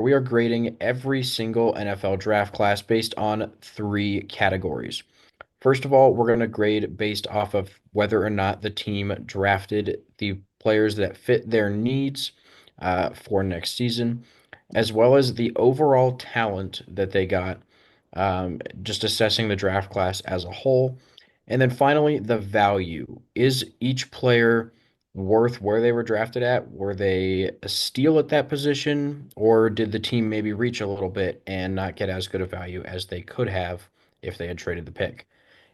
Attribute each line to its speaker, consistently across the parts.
Speaker 1: We are grading every single NFL draft class based on three categories. First of all, we're going to grade based off of whether or not the team drafted the players that fit their needs for next season, as well as the overall talent that they got, just assessing the draft class as a whole. And then finally, the value. Is each player worth where they were drafted at? Were they a steal at that position, or did the team maybe reach a little bit and not get as good a value as they could have if they had traded the pick?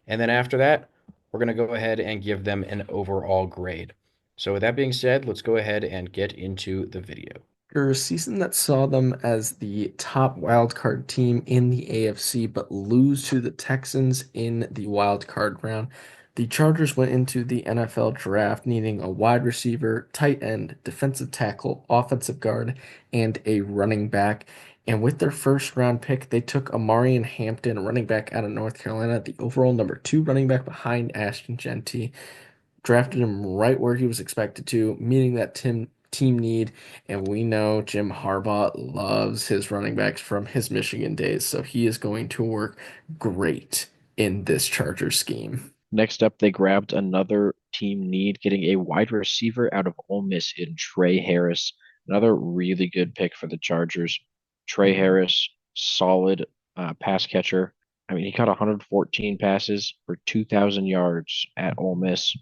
Speaker 1: And then after that, we're going to go ahead and give them an overall grade. So with that being said, let's go ahead and get into the video.
Speaker 2: A season that saw them as the top wildcard team in the AFC, but lose to the Texans in the wildcard round. The Chargers went into the NFL draft needing a wide receiver, tight end, defensive tackle, offensive guard, and a running back. And with their first round pick, they took Amarian Hampton, a running back out of North Carolina, the overall number two running back behind Ashton Genty, drafted him right where he was expected to, meeting that team need. And we know Jim Harbaugh loves his running backs from his Michigan days, so he is going to work great in this Charger scheme.
Speaker 3: Next up, they grabbed another team need, getting a wide receiver out of Ole Miss in Trey Harris. Another really good pick for the Chargers. Trey Harris, solid pass catcher. I mean, he caught 114 passes for 2,000 yards at Ole Miss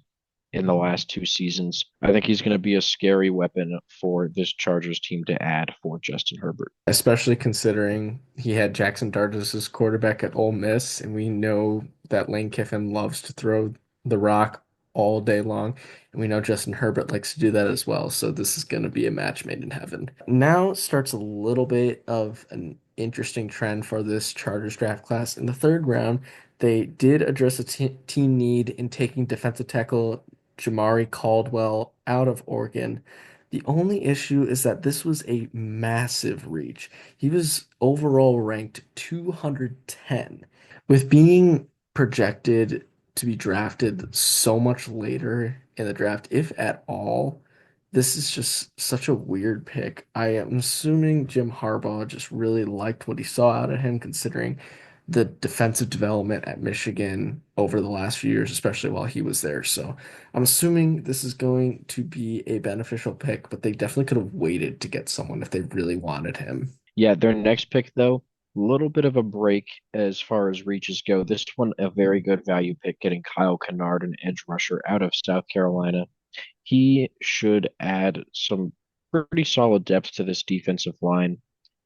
Speaker 3: in the last two seasons. I think he's going to be a scary weapon for this Chargers team to add for Justin Herbert.
Speaker 2: Especially considering he had Jackson Dart as his quarterback at Ole Miss, and we know that Lane Kiffin loves to throw the rock all day long, and we know Justin Herbert likes to do that as well. So this is going to be a match made in heaven. Now starts a little bit of an interesting trend for this Chargers draft class. In the third round, they did address a team need in taking defensive tackle Jamari Caldwell out of Oregon. The only issue is that this was a massive reach. He was overall ranked 210. With being projected to be drafted so much later in the draft, if at all, this is just such a weird pick. I am assuming Jim Harbaugh just really liked what he saw out of him, considering the defensive development at Michigan over the last few years, especially while he was there. So I'm assuming this is going to be a beneficial pick, but they definitely could have waited to get someone if they really wanted him.
Speaker 3: Yeah, their next pick, though, a little bit of a break as far as reaches go. This one, a very good value pick, getting Kyle Kennard, an edge rusher out of South Carolina. He should add some pretty solid depth to this defensive line.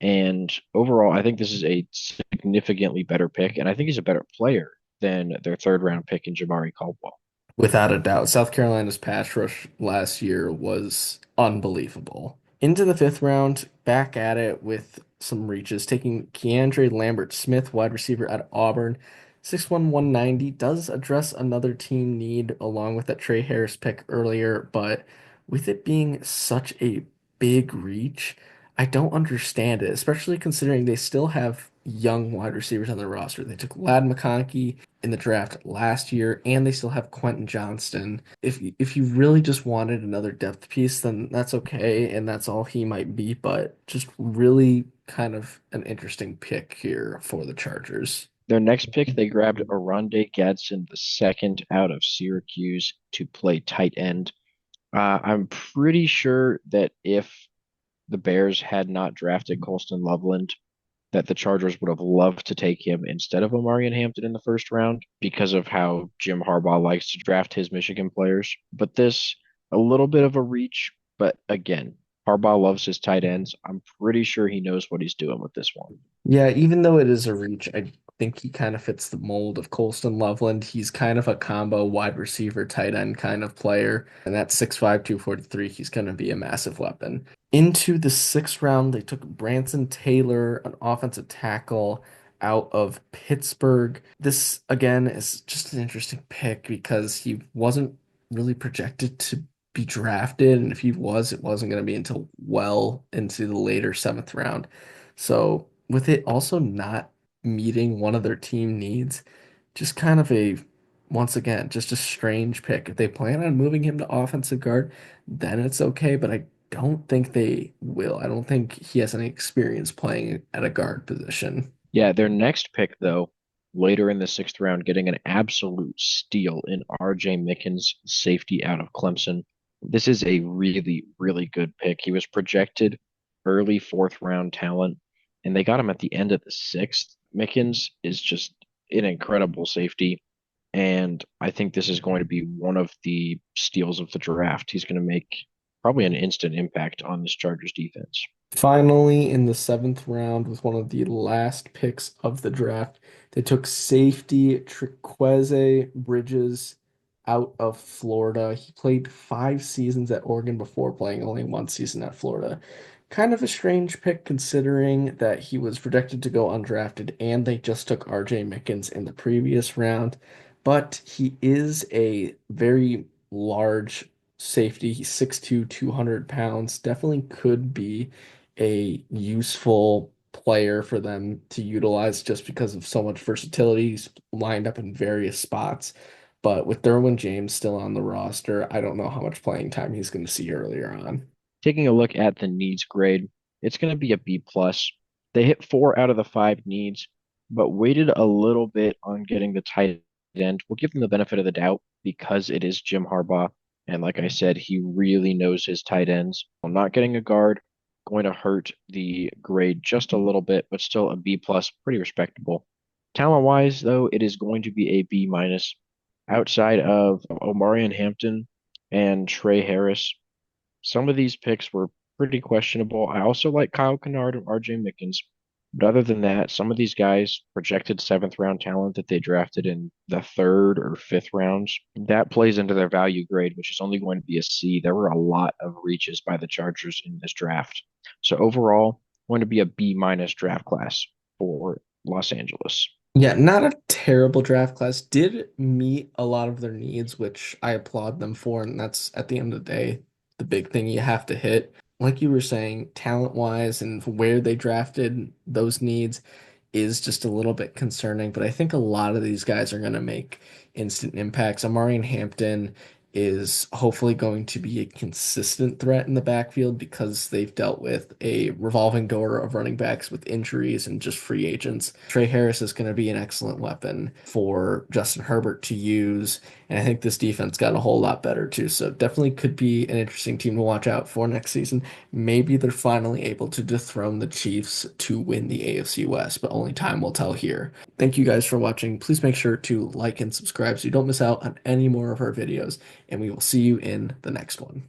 Speaker 3: And overall, I think this is a significantly better pick, and I think he's a better player than their third round pick in Jamari Caldwell.
Speaker 2: Without a doubt, South Carolina's pass rush last year was unbelievable. Into the fifth round, back at it with some reaches, taking Keandre Lambert Smith, wide receiver at Auburn. 6'1", 190 does address another team need along with that Trey Harris pick earlier, but with it being such a big reach, I don't understand it, especially considering they still have young wide receivers on their roster. They took Lad McConkey in the draft last year, and they still have Quentin Johnston. If you really just wanted another depth piece, then that's okay, and that's all he might be. But just really kind of an interesting pick here for the Chargers.
Speaker 3: Their next pick, they grabbed Oronde Gadsden, the second out of Syracuse, to play tight end. I'm pretty sure that if the Bears had not drafted Colston Loveland, that the Chargers would have loved to take him instead of Omarion Hampton in the first round because of how Jim Harbaugh likes to draft his Michigan players. But this, a little bit of a reach, but again, Harbaugh loves his tight ends. I'm pretty sure he knows what he's doing with this one.
Speaker 2: Yeah, even though it is a reach, I think he kind of fits the mold of Colston Loveland. He's kind of a combo wide receiver, tight end kind of player. And at 6'5", 243, he's going to be a massive weapon. Into the sixth round, they took Branson Taylor, an offensive tackle out of Pittsburgh. This, again, is just an interesting pick because he wasn't really projected to be drafted. And if he was, it wasn't going to be until well into the later seventh round. So with it also not meeting one of their team needs, just kind of a, once again, just a strange pick. If they plan on moving him to offensive guard, then it's okay. But I don't think they will. I don't think he has any experience playing at a guard position.
Speaker 3: Yeah, their next pick, though, later in the sixth round, getting an absolute steal in RJ Mickens, safety out of Clemson. This is a really, really good pick. He was projected early fourth round talent, and they got him at the end of the sixth. Mickens is just an incredible safety, and I think this is going to be one of the steals of the draft. He's going to make probably an instant impact on this Chargers defense.
Speaker 2: Finally, in the seventh round, with one of the last picks of the draft, they took safety Trikweze Bridges out of Florida. He played 5 seasons at Oregon before playing only 1 season at Florida. Kind of a strange pick considering that he was projected to go undrafted and they just took RJ Mickens in the previous round. But he is a very large safety. He's 6'2", 200 pounds. Definitely could be a useful player for them to utilize just because of so much versatility. He's lined up in various spots. But with Derwin James still on the roster, I don't know how much playing time he's going to see earlier on.
Speaker 3: Taking a look at the needs grade, it's going to be a B plus. They hit 4 out of the 5 needs, but waited a little bit on getting the tight end. We'll give them the benefit of the doubt because it is Jim Harbaugh. And like I said, he really knows his tight ends. I'm not getting a guard, going to hurt the grade just a little bit, but still a B plus, pretty respectable. Talent wise, though, it is going to be a B minus. Outside of Omarion Hampton and Trey Harris, some of these picks were pretty questionable. I also like Kyle Kennard and RJ Mickens. But other than that, some of these guys projected seventh round talent that they drafted in the third or fifth rounds, that plays into their value grade, which is only going to be a C. There were a lot of reaches by the Chargers in this draft. So overall, going to be a B minus draft class for Los Angeles.
Speaker 2: Yeah, not a terrible draft class. Did meet a lot of their needs, which I applaud them for, and that's at the end of the day the big thing you have to hit. Like you were saying, talent-wise and where they drafted those needs is just a little bit concerning, but I think a lot of these guys are going to make instant impacts. Amarian Hampton is hopefully going to be a consistent threat in the backfield because they've dealt with a revolving door of running backs with injuries and just free agents. Trey Harris is going to be an excellent weapon for Justin Herbert to use, and I think this defense got a whole lot better too. So definitely could be an interesting team to watch out for next season. Maybe they're finally able to dethrone the Chiefs to win the AFC West, but only time will tell here. Thank you guys for watching. Please make sure to like and subscribe so you don't miss out on any more of our videos, and we will see you in the next one.